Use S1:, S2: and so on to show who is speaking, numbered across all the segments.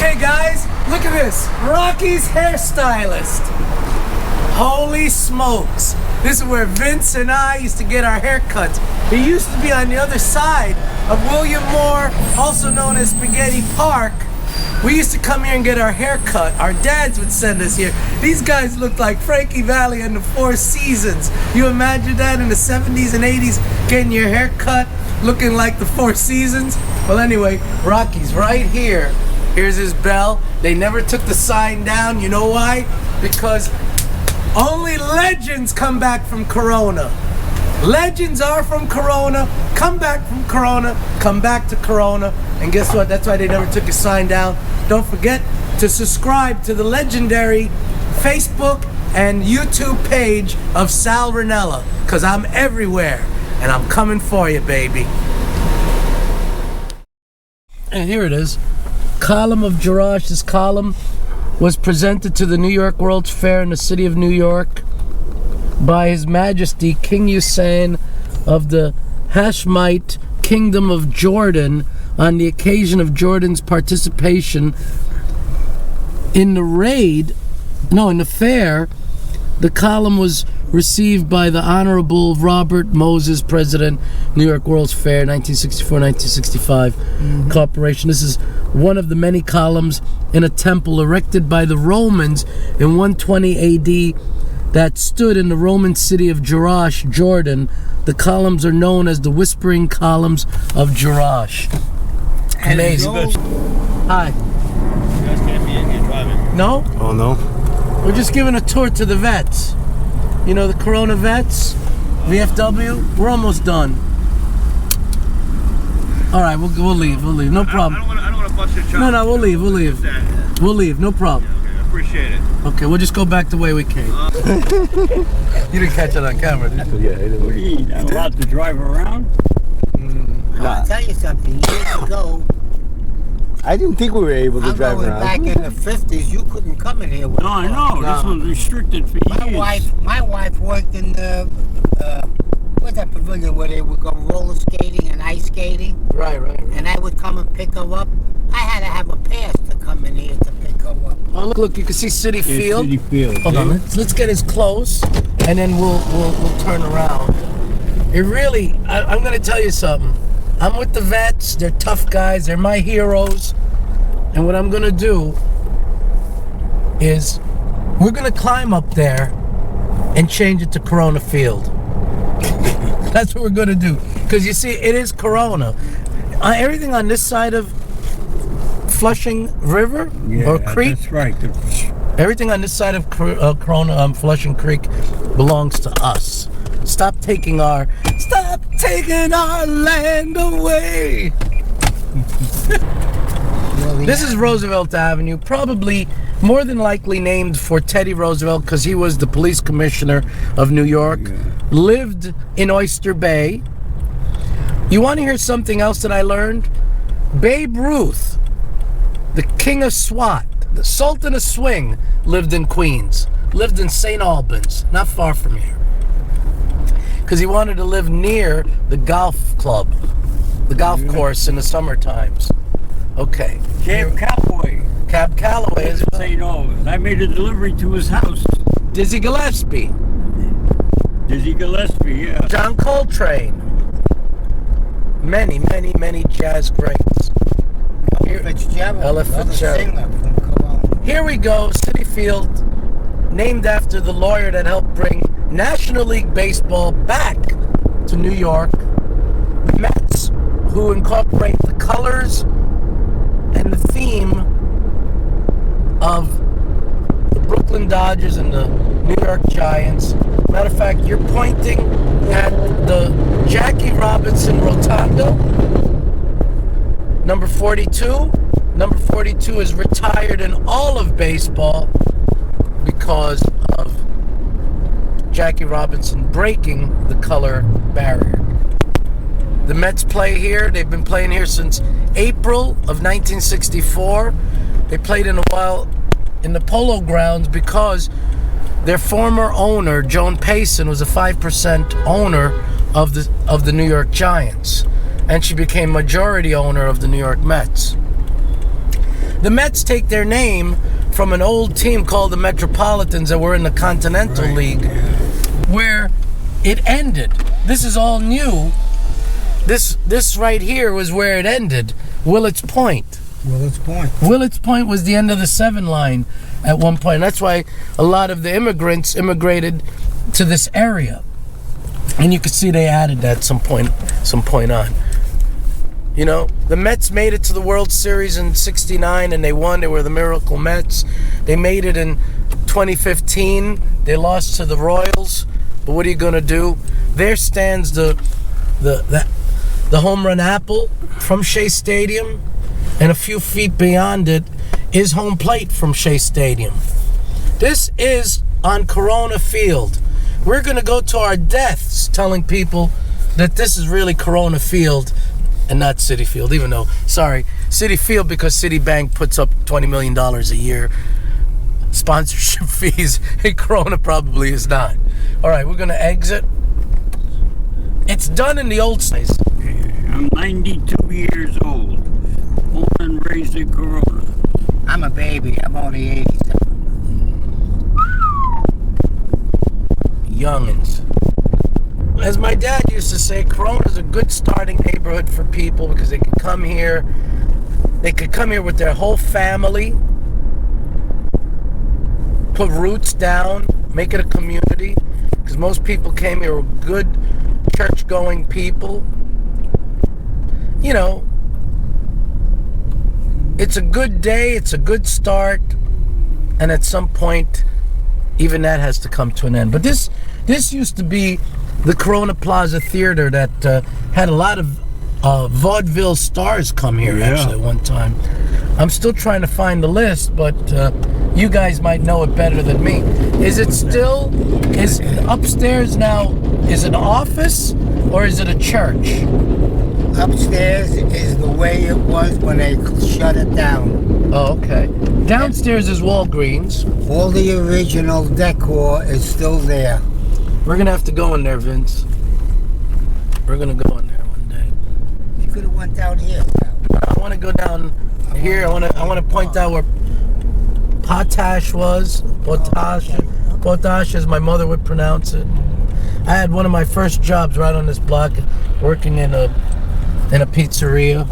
S1: Okay guys, look at this. Rocky's hairstylist. Holy smokes. This is where Vince and I used to get our haircuts. He used to be on the other side of William Moore, also known as Spaghetti Park. We used to come here and get our hair cut. Our dads would send us here. These guys looked like Frankie Valli and the Four Seasons. You imagine that in the 70s and 80s, getting your hair cut, looking like the Four Seasons? Well, anyway, Rocky's right here. Here's his bell. They never took the sign down. You know why? Because only legends come back from Corona. Legends are from Corona, come back from Corona, come back to Corona. And guess what? That's why they never took a sign down. Don't forget to subscribe to the legendary Facebook and YouTube page of Sal Ranella, because I'm everywhere and I'm coming for you, baby. And here it is. Column of Jerash. This column was presented to the New York World's Fair in the city of New York by His Majesty King Hussein of the Hashemite Kingdom of Jordan on the occasion of Jordan's participation in the fair. The column was received by the Honorable Robert Moses, President, New York World's Fair, 1964-1965 Corporation. This is one of the many columns in a temple erected by the Romans in 120 AD that stood in the Roman city of Jerash, Jordan. The columns are known as the Whispering Columns of Jerash. Amazing. Hi.
S2: You guys can't be in here driving.
S1: No?
S3: Oh, no?
S1: We're just giving a tour to the vets. You know, the Corona vets, VFW. We're almost done. All right, we'll leave. No problem.
S2: I don't want to bust your chops.
S1: No, we'll leave. We'll leave. No problem.
S2: Yeah, okay, I appreciate it.
S1: Okay, we'll just go back the way we came. You didn't catch it on camera, did you?
S3: Yeah, I didn't.
S4: What are you not allowed to drive around?
S5: I'll tell you something. Years ago,
S3: I didn't think we were able to
S5: I'm
S3: drive
S5: going
S3: around.
S5: back in the 50s. You couldn't come in here with
S4: No, I know.
S1: No.
S4: This was restricted for years.
S5: My wife worked in the what's that pavilion where they would go roller skating and ice skating,
S1: Right.
S5: and I would come and pick her up. I had to have a pass to come in here to pick her up.
S1: Oh, look, you can see City Field.
S4: City Field.
S1: Hold on, let's get as close, and then we'll turn around. It really, I'm gonna tell you something. I'm with the vets. They're tough guys. They're my heroes. And what I'm gonna do is we're gonna climb up there and change it to Corona Field. That's what we're gonna do. Because you see, it is Corona. Everything on this side of Flushing River or Creek.
S4: That's right.
S1: Everything on this side of Corona, Flushing Creek belongs to us. Stop taking our land away. This is Roosevelt Avenue, probably more than likely named for Teddy Roosevelt because he was the police commissioner of New York, lived in Oyster Bay. You want to hear something else that I learned? Babe Ruth, the king of SWAT, the Sultan of Swing, lived in Queens, lived in St. Albans, not far from here. Because he wanted to live near the golf club, the golf course in the summer times. Okay.
S4: Cab Calloway.
S1: Cab Calloway is
S4: St. Albans. I made a delivery to his house.
S1: Dizzy Gillespie,
S4: Dizzy Gillespie, yeah.
S1: John Coltrane, many jazz greats.
S5: Fitzgerald,
S1: Ella
S5: another
S1: Fitzgerald.
S5: singer from Cologne.
S1: Here we go, City Field, named after the lawyer that helped bring National League Baseball back to New York. The Mets, who incorporate the colors and the theme of the Brooklyn Dodgers and the New York Giants. Matter of fact, you're pointing at the Jackie Robinson Rotondo, number 42. Number 42 is retired in all of baseball because of Jackie Robinson breaking the color barrier. The Mets play here. They've been playing here since April of 1964. They played in a while in the Polo Grounds because their former owner, Joan Payson, was a 5% owner of the New York Giants, and she became majority owner of the New York Mets. The Mets take their name from an old team called the Metropolitans that were in the Continental League, where it ended. This is all new. This right here was where it ended. Willets Point. Willets Point was the end of the 7 line at one point. That's why a lot of the immigrants immigrated to this area. And you can see they added that some point on. You know, the Mets made it to the World Series in '69 and they won. They were the Miracle Mets. They made it in 2015. They lost to the Royals. But what are you going to do? There stands the home run apple from Shea Stadium, and a few feet beyond it is home plate from Shea Stadium. This is on Corona Field. We're going to go to our deaths telling people that this is really Corona Field and not Citi Field, even though, sorry, Citi Field because Citibank puts up $20 million a year sponsorship fees, and Corona probably is not. All right, we're going to exit. It's done in the old place.
S4: I'm 92 years old. Born and raised in Corona.
S5: I'm a baby. I'm only 87.
S1: Youngins. As my dad used to say, Corona's a good starting neighborhood for people because they can come here. They could come here with their whole family, put roots down, make it a community. Because most people came here were good church-going people. You know, it's a good day, it's a good start, and at some point, even that has to come to an end. But this used to be the Corona Plaza Theater that had a lot of vaudeville stars come here, actually, at one time. I'm still trying to find the list, but you guys might know it better than me. Is upstairs now, is it an office or is it a church?
S5: Upstairs is the way it was when they shut it down.
S1: Oh, okay. Downstairs is Walgreens.
S5: All the original decor is still there.
S1: We're gonna have to go in there, Vince. We're gonna go in there one day.
S5: You could have went down here.
S1: I want to go down here. I want to point out where Potash was. Potash, as my mother would pronounce it. I had one of my first jobs right on this block, working in a pizzeria.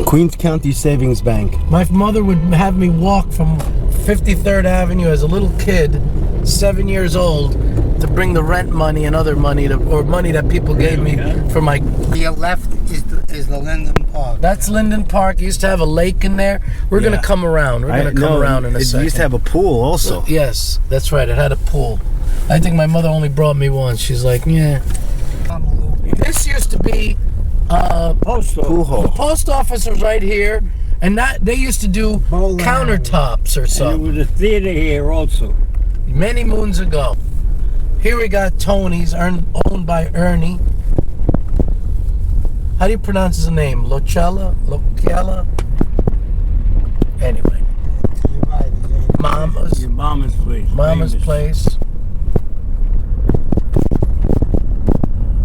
S3: Queens County Savings Bank.
S1: My mother would have me walk from 53rd Avenue as a little kid, 7 years old, to bring the rent money and other money, or money that people gave me for my...
S5: To your left is the Linden Park.
S1: That's Linden Park. It used to have a lake in there. We're going to come around. We're going to come around in a second.
S3: It used to have a pool also.
S1: Yes, that's right. It had a pool. I think my mother only brought me once. She's like, yeah. This used to be...
S3: pool hall.
S1: The post office was right here, and they used to do countertops or something.
S4: And there was a theater here also.
S1: Many moons ago. Here we got Tony's, owned by Ernie. How do you pronounce his name? Locella? Anyway. Mama's.
S4: Your mama's place.
S1: Mama's place.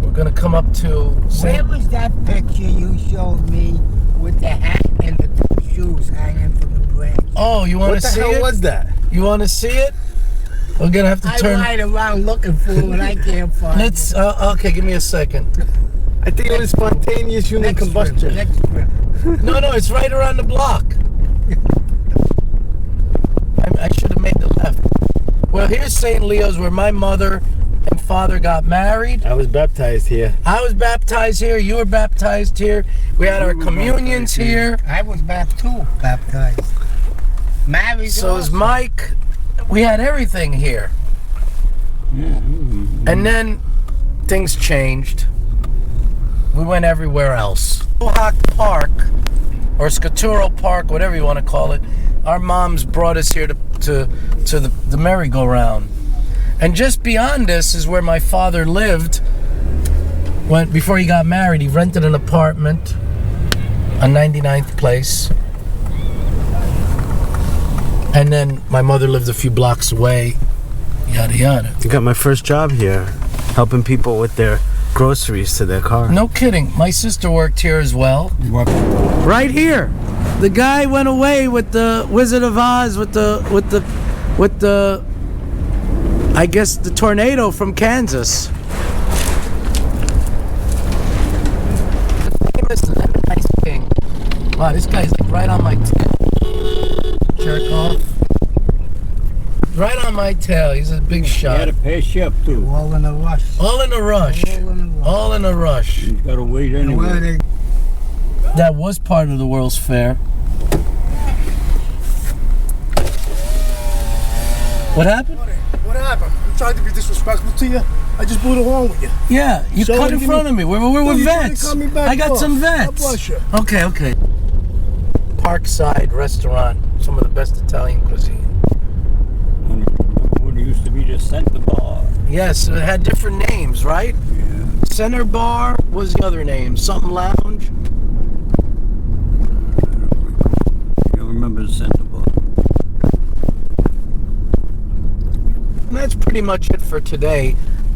S1: We're gonna come up to...
S5: Where was that picture you showed me with the hat and the two shoes hanging from the branch?
S1: Oh, you want to see it?
S3: What the hell was that?
S1: You want to see it? We're gonna have to turn...
S5: I ride around looking for it and I can't find
S1: Let's...
S5: it.
S1: Okay, give me a second.
S3: I think it was spontaneous human combustion.
S5: Next trip.
S1: No, it's right around the block. I should have made the left. Well, here's St. Leo's, where my mother and father got married.
S3: I was baptized here.
S1: I was baptized here. You were baptized here. We had our communions here.
S5: I was baptized. Married
S1: So is Mike. We had everything here. And then things changed. We went everywhere else. Mohawk Park, or Scaturo Park, whatever you want to call it. Our moms brought us here to the merry-go-round. And just beyond this is where my father lived. Before he got married, he rented an apartment on 99th Place. And then my mother lived a few blocks away. Yada yada.
S3: I got my first job here, helping people with their groceries to their car.
S1: No kidding. My sister worked here as well. Right here. The guy went away with the Wizard of Oz with the I guess the tornado from Kansas. Famous Ice King. Wow, this guy's like right on my tail. Jerk off. Right on my tail. He's a big shot.
S4: Gotta pass you up too.
S5: All in a rush.
S1: All in a rush.
S5: All in a rush.
S1: All in a rush.
S4: You gotta wait anyway.
S1: That was part of the World's Fair. What happened?
S6: What happened? I'm trying to be disrespectful to you. I just blew the horn with you.
S1: Yeah, you
S6: So
S1: cut in
S6: give
S1: front
S6: me-
S1: of me. We're
S6: No,
S1: with
S6: you tried to
S1: vets.
S6: cut me back
S1: I got
S6: off.
S1: some
S6: God
S1: vets.
S6: bless you.
S1: Okay. Parkside restaurant. Some of the best Italian cuisine.
S4: What used to be the center bar.
S1: Yes, it had different names, right?
S4: Yeah.
S1: Center Bar was the other name. Something Lounge.
S4: You remember the center bar?
S1: And that's pretty much it for today.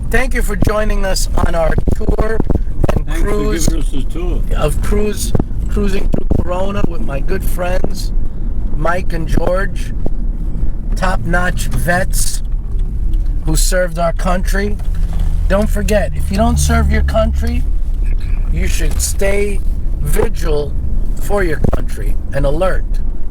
S1: Thank you for joining us on our tour and
S4: Thanks
S1: cruise
S4: for giving us the tour.
S1: of cruising through Corona with my good friends Mike and George, top-notch vets who served our country. Don't forget, if you don't serve your country, you should stay vigilant for your country and alert.